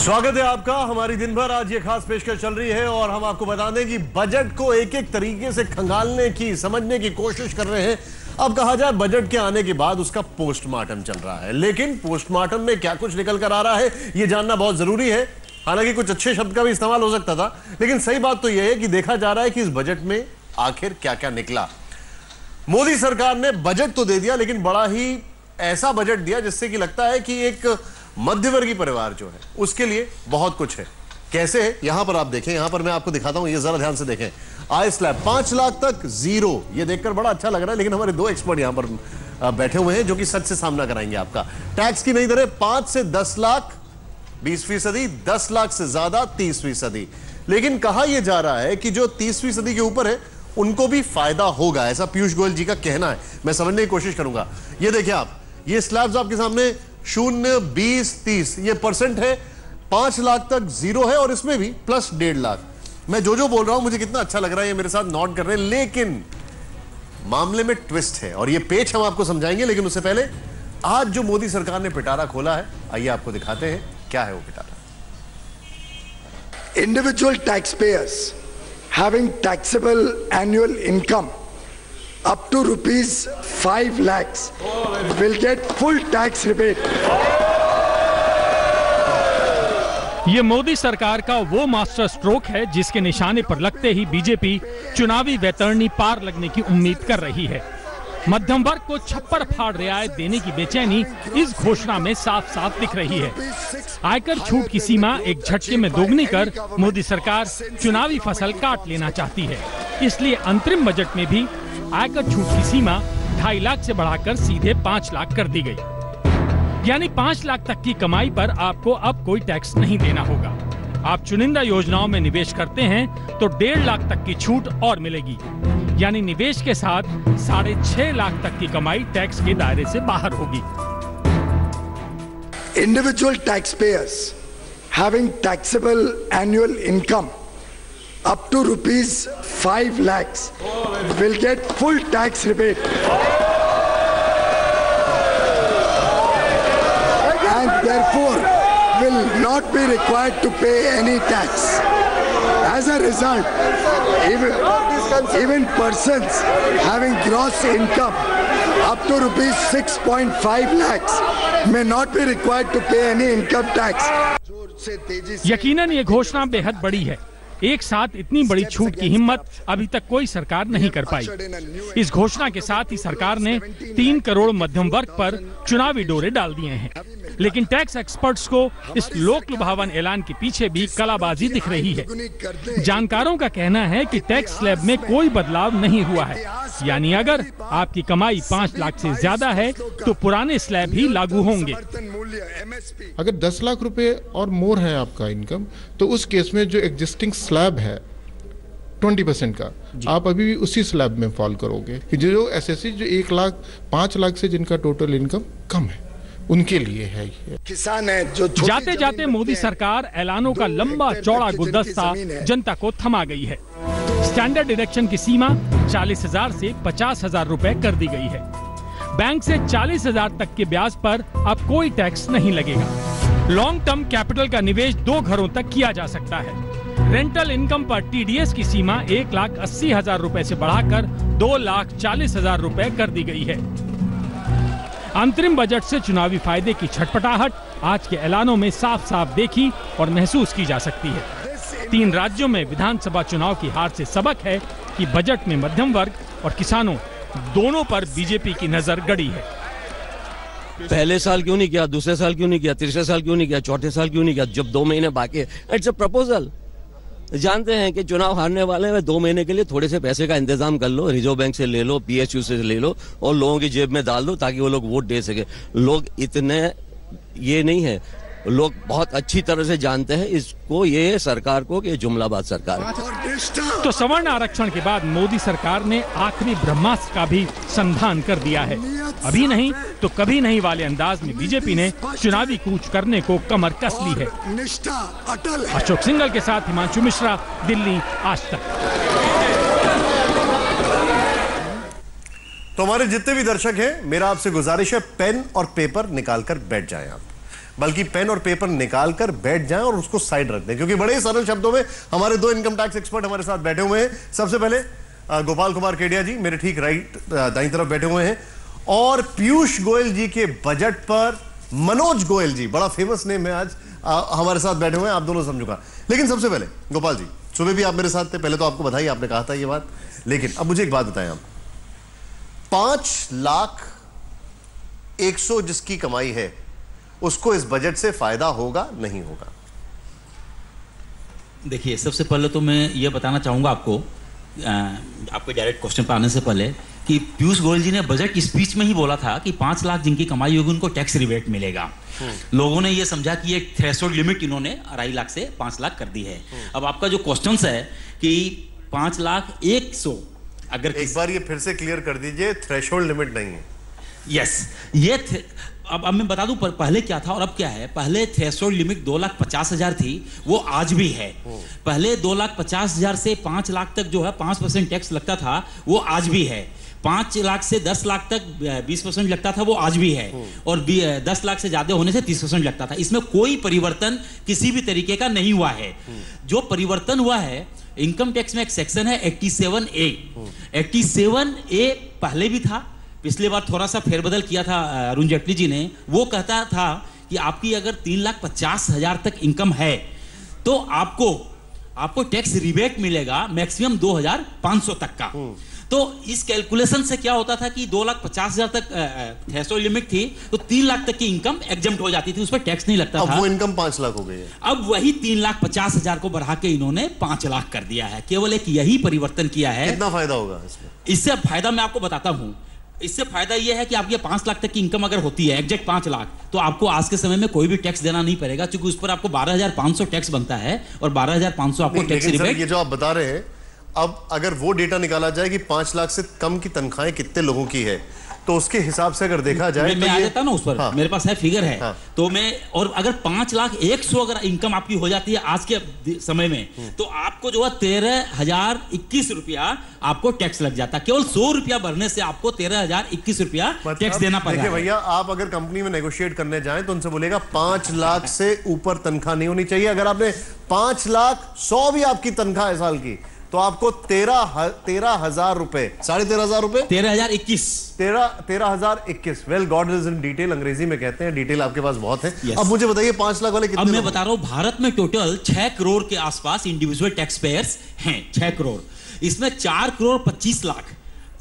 स्वागत है आपका। हमारी दिन भर आज ये खास पेशकश चल रही है और हम आपको बता दें कि बजट को एक एक तरीके से खंगालने की, समझने की कोशिश कर रहे हैं। अब कहा जाए बजट के आने के बाद उसका पोस्टमार्टम चल रहा है, लेकिन पोस्टमार्टम में क्या कुछ निकल कर आ रहा है ये जानना बहुत जरूरी है। हालांकि कुछ अच्छे शब्द का भी इस्तेमाल हो सकता था, लेकिन सही बात तो यह है कि देखा जा रहा है कि इस बजट में आखिर क्या क्या निकला। मोदी सरकार ने बजट तो दे दिया, लेकिन बड़ा ही ऐसा बजट दिया जिससे कि लगता है कि एक मध्यवर्गीय परिवार जो है उसके लिए बहुत कुछ है। कैसे है यहां पर आप देखें, यहां पर मैं आपको दिखाता हूं, ये जरा ध्यान से देखें। आय स्लैब 5 लाख तक जीरो, ये देखकर बड़ा अच्छा लग रहा है, लेकिन हमारे दो एक्सपर्ट यहां पर बैठे हुए हैं जो कि सच से सामना कराएंगे आपका। टैक्स की नई दरें 5 से 10 लाख 20%, 10 लाख से ज्यादा 30%। लेकिन कहा यह जा रहा है कि जो 30% के ऊपर है उनको भी फायदा होगा, ऐसा पीयूष गोयल जी का कहना है। मैं समझने की कोशिश करूंगा। ये देखिए आप, ये स्लैब्स आपके सामने 0, 20, 30 ये परसेंट है। 5 लाख तक जीरो है और इसमें भी प्लस 1.5 लाख। मैं जो बोल रहा हूं मुझे कितना अच्छा लग रहा है, ये मेरे साथ नोट कर रहे हैं, लेकिन मामले में ट्विस्ट है और ये पेच हम आपको समझाएंगे। लेकिन उससे पहले आज जो मोदी सरकार ने पिटारा खोला है, आइए आपको दिखाते हैं क्या है वो पिटारा। Individual tax payers having taxable annual income up to rupees 5 lakhs will get full tax rebate. ये मोदी सरकार का वो मास्टर स्ट्रोक है जिसके निशाने पर लगते ही बीजेपी चुनावी वैतरणी पार लगने की उम्मीद कर रही है। मध्यम वर्ग को छप्पर फाड़ रियायत देने की बेचैनी इस घोषणा में साफ साफ दिख रही है। आयकर छूट की सीमा एक झटके में दोगुनी कर मोदी सरकार चुनावी फसल काट लेना चाहती है। इसलिए अंतरिम बजट में भी आयकर छूट की सीमा 2.5 लाख से बढ़ाकर सीधे 5 लाख कर दी गई। यानी 5 लाख तक की कमाई पर आपको अब कोई टैक्स नहीं देना होगा। आप चुनिंदा योजनाओं में निवेश करते हैं तो 1.5 लाख तक की छूट और मिलेगी। यानी निवेश के साथ 6.5 लाख तक की कमाई टैक्स के दायरे से बाहर होगी। Individual taxpayers having taxable annual income up to rupees 5 lakhs will get full tax rebate. And therefore will not be required to pay any tax. As a result, even persons having gross income up to rupees 6.5 lakhs may not be required to pay any income tax. यकीनन ये घोषणा बेहद बड़ी है। एक साथ इतनी बड़ी छूट की हिम्मत अभी तक कोई सरकार नहीं कर पाई। इस घोषणा के साथ ही सरकार ने 3 करोड़ मध्यम वर्ग पर चुनावी डोरे डाल दिए हैं। लेकिन टैक्स एक्सपर्ट्स को इस लोक लुभावन ऐलान के पीछे भी कलाबाजी दिख रही है। जानकारों का कहना है कि टैक्स स्लैब में कोई बदलाव नहीं हुआ है। यानी अगर आपकी कमाई 5 लाख से ज्यादा है तो पुराने स्लैब ही लागू होंगे। अगर 10 लाख रुपए और मोर है आपका इनकम, तो उस केस में जो एग्जिस्टिंग स्लैब है 20% का, आप अभी भी उसी स्लैब में फॉल करोगे। कि जो एसएससी जो 1 लाख 5 लाख से जिनका टोटल इनकम कम है उनके लिए है ये। किसान है जो जाते जाते मोदी सरकार ऐलानों का लंबा चौड़ा गुलदस्ता जनता को थमा गई है। स्टैंडर्ड डिडक्शन की सीमा 40,000 से 50,000 रुपए कर दी गई है। बैंक से 40,000 तक के ब्याज पर अब कोई टैक्स नहीं लगेगा। लॉन्ग टर्म कैपिटल का निवेश 2 घरों तक किया जा सकता है। रेंटल इनकम पर टीडीएस की सीमा 1,80,000 रुपए से बढ़ाकर 2,40,000 रुपए कर दी गई है। अंतरिम बजट से चुनावी फायदे की छटपटाहट आज के ऐलानों में साफ साफ देखी और महसूस की जा सकती है। 3 राज्यों में विधानसभा चुनाव की हार से सबक है कि बजट में मध्यम वर्ग और किसानों दोनों पर बीजेपी की नजर गड़ी है। पहले साल क्यों नहीं किया, दूसरे साल क्यों नहीं किया, तीसरे साल क्यों नहीं किया, चौथे साल क्यों नहीं किया, जब 2 महीने बाकी है? It's a proposal. जानते हैं कि चुनाव हारने वाले हैं, 2 महीने के लिए थोड़े से पैसे का इंतजाम कर लो, रिजर्व बैंक से ले लो, पीएसयू से ले लो और लोगों की जेब में डाल दो ताकि वो लोग वोट दे सके। लोग इतने ये नहीं है, लोग बहुत अच्छी तरह से जानते हैं इसको, ये सरकार को कि जुमलाबाज सरकार है। तो सवर्ण आरक्षण के बाद मोदी सरकार ने आखिरी ब्रह्मास्त्र का भी संधान कर दिया है। अभी नहीं तो कभी नहीं वाले अंदाज में बीजेपी ने चुनावी कूच करने को कमर कस ली है। अशोक सिंघल के साथ हिमांशु मिश्रा, दिल्ली, आज तक। तो हमारे जितने भी दर्शक हैं, मेरा आपसे गुजारिश है पेन और पेपर निकाल कर बैठ जाएं आप। बल्कि पेन और पेपर निकाल कर बैठ जाएं और उसको साइड रख दें, क्योंकि बड़े सरल शब्दों में हमारे दो इनकम टैक्स एक्सपर्ट हमारे साथ बैठे हुए हैं। सबसे पहले गोपाल कुमार केडिया जी मेरे ठीक राइट दाईं तरफ बैठे हुए हैं, और पीयूष गोयल जी के बजट पर मनोज गोयल जी, बड़ा फेमस नेम है, आज हमारे साथ बैठे हुए हैं। आप दोनों समझूंगा, लेकिन सबसे पहले गोपाल जी, सुबह भी आप मेरे साथ थे, पहले तो आपको बधाई, आपने कहा था ये बात, लेकिन अब मुझे एक बात बताएं आप, 5,100,000 जिसकी कमाई है उसको इस बजट से फायदा होगा नहीं होगा? देखिए, सबसे पहले तो मैं ये बताना चाहूंगा आपको डायरेक्ट क्वेश्चन पर आने से पहले कि पीयूष गोयल जी ने बजट की स्पीच में ही बोला था कि 5 लाख जिनकी कमाई होगी उनको टैक्स रिबेट मिलेगा। लोगों ने ये समझा कि एक थ्रेशोल्ड लिमिट इन्होंने 2.5 लाख से 5 लाख कर दी है। अब आपका जो क्वेश्चन है कि 5,100,000 अगर एक बार ये फिर से क्लियर कर दीजिए, थ्रेशोल्ड लिमिट नहीं है। यस, ये अब मैं बता दूं पहले क्या था और अब क्या है। पहले थ्रेशोल्ड लिमिट 2,50,000 थी, वो आज भी है। पहले 2,50,000 से 5 लाख तक जो है 5% टैक्स लगता था, वो आज भी है। 5 लाख से 10 लाख तक 20% लगता था, वो आज भी है। और 10 लाख से ज्यादा होने से 30% लगता था। इसमें कोई परिवर्तन किसी भी तरीके का नहीं हुआ है। जो परिवर्तन हुआ है, इनकम टैक्स में एक सेक्शन है 87A। 87A पहले भी था, पिछले बार थोड़ा सा फेरबदल किया था अरुण जेटली जी ने। वो कहता था कि आपकी अगर 3,50,000 तक इनकम है तो आपको टैक्स रिबेट मिलेगा मैक्सिमम 2,500 तक का। तो इस कैलकुलेशन से क्या होता था कि 2,50,000 तक थ्रेशोल्ड लिमिट थी, तो 3 लाख तक की इनकम एग्जम्प्ट हो जाती थी, उस पर टैक्स नहीं लगता था। अब वो इनकम 5 लाख हो गई है। अब वही 3,50,000 को बढ़ा के इन्होंने 5 लाख कर दिया है। केवल एक यही परिवर्तन किया है। कितना फायदा होगा इसमें? इससे फायदा मैं आपको बताता हूं। इससे फायदा यह है कि आपकी 5 लाख तक की इनकम अगर होती है, एग्जैक्ट 5 लाख, तो आपको आज के समय में कोई भी टैक्स देना नहीं पड़ेगा, क्योंकि उस पर आपको 12,500 टैक्स बनता है और 12,500 आपको टैक्स रिबेट। ये जो आप बता रहे हैं, अब अगर वो डेटा निकाला जाए कि 5 लाख से कम की तनख्वाहें कितने लोगों की है, तो उसके हिसाब से अगर देखा जाए मैं आ जाता ना उस पर। हाँ। मेरे पास है फिगर है। हाँ। तो मैं और अगर 5,100,000 अगर इनकम आपकी हो जाती है आज के समय में, तो आपको जो है 13,021 रुपया आपको टैक्स लग जाता है। केवल 100 रुपया भरने से आपको 13,021 रुपया टैक्स देना पड़ेगा। देखिए भैया, आप अगर कंपनी में नेगोशिएट करने जाएं तो उनसे बोलेगा 5 लाख से ऊपर तनख्वाह नहीं होनी चाहिए। अगर आपने 5,100,000 भी आपकी तनख्वाह है साल की, तो आपको 13,000 रुपए, 13,500 रुपए, 13,021। Well, God is in detail, अंग्रेजी में कहते हैं, डिटेल आपके पास बहुत है। yes. अब मुझे बताइए 5 लाख वाले कितने? अब मैं बता रहा हूं, भारत में टोटल 6 करोड़ के आसपास इंडिविजुअल टैक्स पेयर्स हैं। 6 करोड़, इसमें 4,25,00,000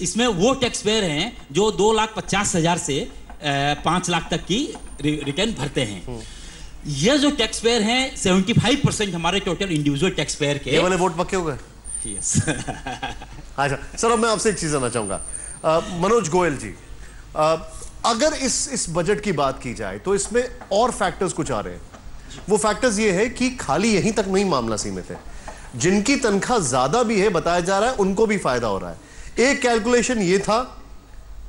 इसमें वो टैक्स पेयर हैं जो 2,50,000 से 5 लाख तक की रिटर्न भरते हैं। ये जो टैक्स पेयर हैं 75% हमारे टोटल इंडिविजुअल टैक्स पेयर के। ये वाले वोट पक्के हो गए? Yes. अच्छा सर, अब मैं आपसे एक चीज जानना चाहूंगा, मनोज गोयल जी, अगर इस बजट की बात की जाए तो इसमें और फैक्टर्स कुछ आ रहे हैं। वो फैक्टर्स ये है कि खाली यहीं तक नहीं मामला सीमित है, जिनकी तनख्वाह ज्यादा भी है बताया जा रहा है उनको भी फायदा हो रहा है। एक कैलकुलेशन ये था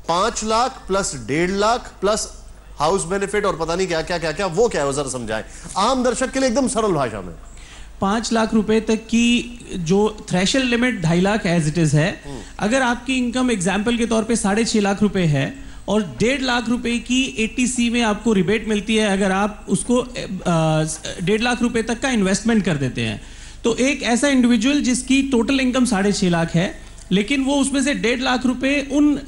5 lakh plus 1.5 lakh plus house benefit और पता नहीं क्या क्या क्या क्या, वो क्या है जरा समझाएं आम दर्शक के लिए एकदम सरल भाषा में। 5 लाख रुपए तक की जो threshold limit 2.5 lakh as it is है। अगर आपकी इनकम एग्जाम्पल के तौर पे 6.5 लाख रुपए है और 1.5 लाख रुपए की ATC में आपको रिबेट मिलती है, अगर आप उसको 1.5 लाख रुपए तक का इन्वेस्टमेंट कर देते हैं, तो एक ऐसा इंडिविजुअल जिसकी टोटल इनकम 6.5 लाख है, लेकिन वो उसमें से 1.5 लाख रुपए उन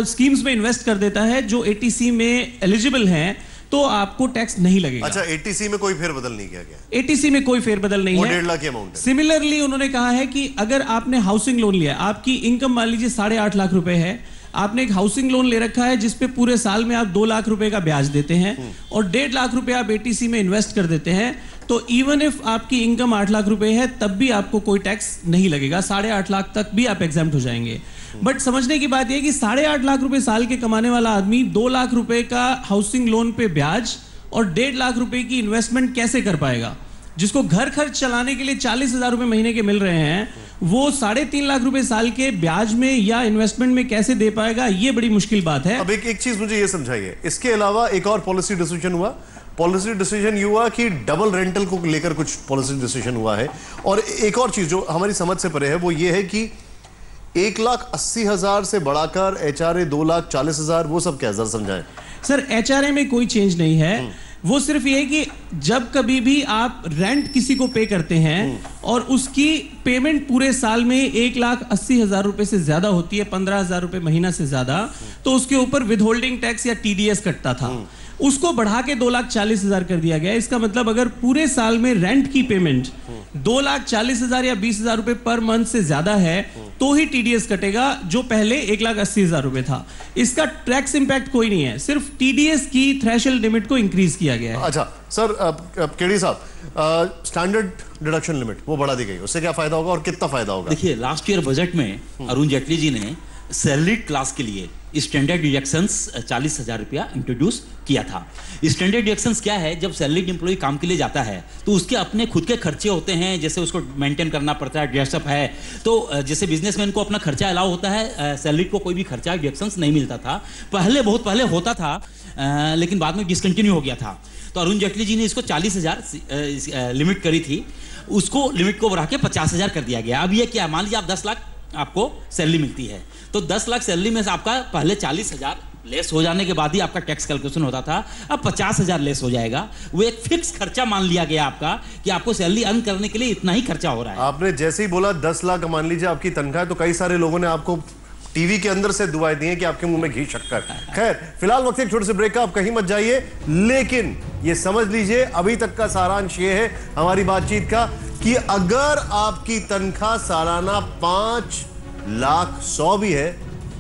स्कीम्स में इन्वेस्ट कर देता है जो ATC में एलिजिबल हैं, तो आपको टैक्स नहीं लगेगा। अच्छा, ATC में कोई फेरबदल नहीं किया गया? ATC में कोई फेरबदल नहीं है, 1.5 लाख की अमाउंट है। सिमिलरली उन्होंने कहा है कि अगर आपने हाउसिंग लोन लिया, आपकी इनकम मान लीजिए 8.5 लाख रुपए है, आपने एक हाउसिंग लोन ले रखा है जिसपे पूरे साल में आप 2 लाख रुपए का ब्याज देते हैं और 1.5 लाख रुपए आप ATC में इन्वेस्ट कर देते हैं, तो इवन इफ आपकी इनकम 8 लाख रुपए है तब भी आपको कोई टैक्स नहीं लगेगा। 8.5 लाख तक भी आप एग्जाम्प्ट हो जाएंगे। बट समझने की बात यह कि 8.5 लाख रुपए साल के कमाने वाला आदमी 2 लाख रुपए का हाउसिंग लोन पे ब्याज और 1.5 लाख रुपए की इन्वेस्टमेंट कैसे कर पाएगा? जिसको घर खर्च चलाने के लिए 40,000 रुपए महीने के मिल रहे हैं, वो 3.5 लाख रुपए साल के ब्याज में या इन्वेस्टमेंट में कैसे दे पाएगा? ये बड़ी मुश्किल बात है। अब एक चीज मुझे ये समझाइए, इसके अलावा एक और पॉलिसी डिसीजन हुआ। पॉलिसी डिसीजन ये हुआ कि डबल रेंटल को लेकर कुछ पॉलिसी डिसीजन हुआ है। और एक और चीज जो हमारी समझ से परे है वो ये है कि 1,80,000 से बढ़ाकर HRA 2,40,000, वो सब क्या, जरा समझाएं। सर, HRA में कोई चेंज नहीं है, वो सिर्फ ये है कि जब कभी भी आप रेंट किसी को पे करते हैं और उसकी पेमेंट पूरे साल में 1,80,000 रुपए से ज्यादा होती है, 15,000 रुपए महीना से ज्यादा, तो उसके ऊपर विदहोल्डिंग टैक्स या TDS कटता था। उसको बढ़ा के 2,40,000 कर दिया गया। इसका मतलब अगर पूरे साल में रेंट की पेमेंट 2,40,000 या 20,000 रुपए पर मंथ से ज्यादा है तो ही TDS कटेगा, जो पहले 1,80,000 रुपए था। इसका टैक्स इंपैक्ट कोई नहीं है, सिर्फ TDS की थ्रेशोल्ड लिमिट को इंक्रीज किया गया है। अच्छा सर, केडी साहब, स्टैंडर्ड डिडक्शन लिमिट वो बढ़ा दी गई, उससे क्या फायदा होगा और कितना फायदा होगा? देखिए, लास्ट ईयर बजट में अरुण जेटली जी ने सैलरीड क्लास के लिए स्टैंडर्ड डिडक्शंस 40,000 रुपया इंट्रोड्यूस किया था। स्टैंडर्ड डिडक्शंस क्या है? जब सैलरीड एम्प्लॉय काम के लिए जाता है तो उसके अपने खुद के खर्चे होते हैं, जैसे उसको मेंटेन करना पड़ता है, ड्रेसअप है, तो जैसे बिजनेसमैन को अपना खर्चा अलाउ होता है, सैलरीड को कोई भी खर्चा डिडक्शंस नहीं मिलता था। पहले, बहुत पहले होता था, लेकिन बाद में डिसकंटिन्यू हो गया था। तो अरुण जेटली जी ने इसको 40,000 लिमिट करी थी, उसको लिमिट को बढ़ा के 50,000 कर दिया गया। अब ये क्या, मान लीजिए आप 10 लाख आपको सैलरी मिलती है, तो 10 लाख सैलरी में से आपका पहले 40,000 लेस हो जाने के बाद ही आपका टैक्स कैलकुलेशन होता था, अब 50,000 लेस हो जाएगा। वो एक फिक्स खर्चा मान लिया गया आपका कि आपको सैलरी अर्न करने के लिए इतना ही खर्चा हो रहा है। आपने जैसे ही बोला 10 लाख मान लीजिए आपकी तनख्वाह, तो कई सारे लोगों ने आपको टीवी के अंदर से दुआएं दी हैं कि आपके मुंह में घी शक्कर। खैर, फिलहाल वक्त एक छोटे से ब्रेक का, आप कहीं मत जाइए, लेकिन ये समझ लीजिए अभी तक का सारांश ये है हमारी बातचीत का कि अगर आपकी तनख्वाह सालाना 5,100,000 भी है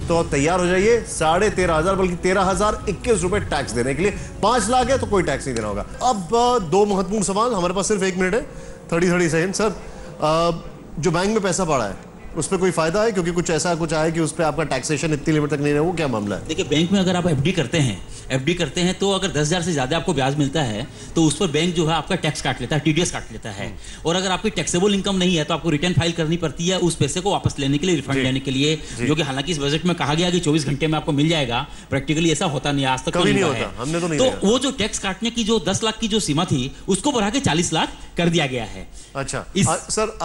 तो तैयार हो जाइए 13,500 बल्कि 13,021 रुपए टैक्स देने के लिए। 5 लाख है तो कोई टैक्स नहीं देना होगा। अब 2 महत्वपूर्ण सवाल, हमारे पास सिर्फ 1 मिनट है, 30 सेकंड। सर, जो बैंक में पैसा पड़ा है उस पर कोई फायदा है? क्योंकि कुछ ऐसा कुछ आया कि उस पर आपका टैक्सेशन इतनी लिमिट तक नहीं है, वो क्या मामला है? देखिए, बैंक में अगर आप FD करते हैं तो अगर 10,000 से ज्यादा आपको ब्याज मिलता है तो उस पर बैंक जो है आपका टैक्स काट लेता है, TDS काट लेता है। और अगर आपकी टैक्सेबल इनकम नहीं है तो आपको रिटर्न फाइल करनी पड़ती है उस पैसे को वापस लेने के लिए, रिफंड लेने के लिए, जो कि हालांकि इस बजट में कहा गया कि 24 घंटे में आपको मिल जाएगा। प्रैक्टिकली ऐसा होता नहीं, आज तक कभी नहीं होता, हमने तो नहीं। तो वो जो टैक्स काटने की जो 10 लाख की जो सीमा थी उसको बढ़ा के 40 लाख कर दिया गया है। अच्छा सर,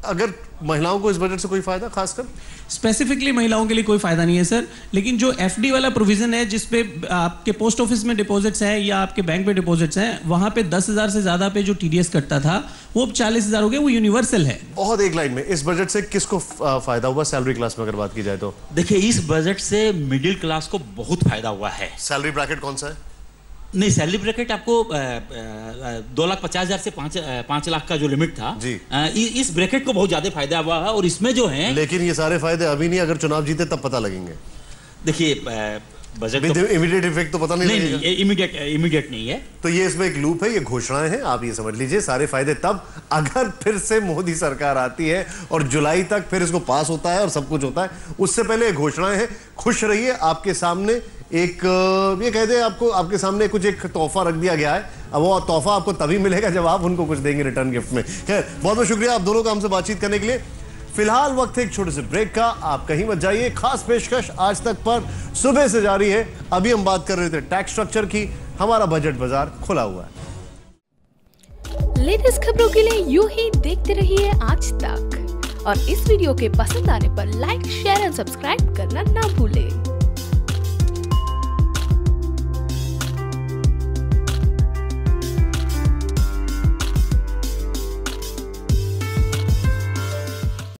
अगर महिलाओं को इस बजट से कोई फायदा? खासकर स्पेसिफिकली महिलाओं के लिए कोई फायदा नहीं है सर, लेकिन जो FD वाला प्रोविजन है जिसपे आपके पोस्ट ऑफिस में डिपॉजिट्स हैं या आपके बैंक में डिपॉजिट्स हैं, वहां पे 10,000 से ज्यादा पे जो TDS कटता था वो 40,000 हो गया, वो यूनिवर्सल है। बहुत एक लाइन में, इस बजट से किसको फायदा हुआ सैलरी क्लास में अगर बात की जाए तो? देखिए, इस बजट से मिडिल क्लास को बहुत फायदा हुआ है। सैलरी ब्रैकेट कौन सा है? नहीं, सैलरी ब्रैकेट आपको 2,50,000 से 5 लाख का जो लिमिट था जी, इस ब्रैकेट को बहुत ज्यादा फायदा हुआ है। और इसमें जो है, लेकिन ये सारे फायदे अभी नहीं, अगर चुनाव जीते तब पता लगेंगे। देखिए, बजट इमीडिएट इफेक्ट तो पता नहीं लगेगा। इमीडिएट नहीं है। तो ये इसमें एक लूप है, ये घोषणाएं हैं, आप ये समझ लीजिए। सारे फायदे तब अगर फिर से मोदी सरकार आती है और जुलाई तक फिर इसको पास होता है और सब कुछ होता है। उससे पहले घोषणाएं हैं। खुश रहिए, आपके सामने एक ये कह दे, आपको आपके सामने कुछ एक तोहफा रख दिया गया है। अब वो तोहफा आपको तभी मिलेगा जब आप उनको कुछ देंगे रिटर्न गिफ्ट में। खैर, बहुत बहुत शुक्रिया आप दोनों का हमसे बातचीत करने के लिए। फिलहाल वक्त एक छोटे से ब्रेक का, आप कहीं मत जाइए। खास पेशकश आज तक पर सुबह से जारी है। अभी हम बात कर रहे थे टैक्स स्ट्रक्चर की। हमारा बजट बाजार खुला हुआ है। लेटेस्ट खबरों के लिए यूं ही देखते रहिए आज तक, और इस वीडियो के पसंद आने पर लाइक, शेयर एंड सब्सक्राइब करना ना भूलें।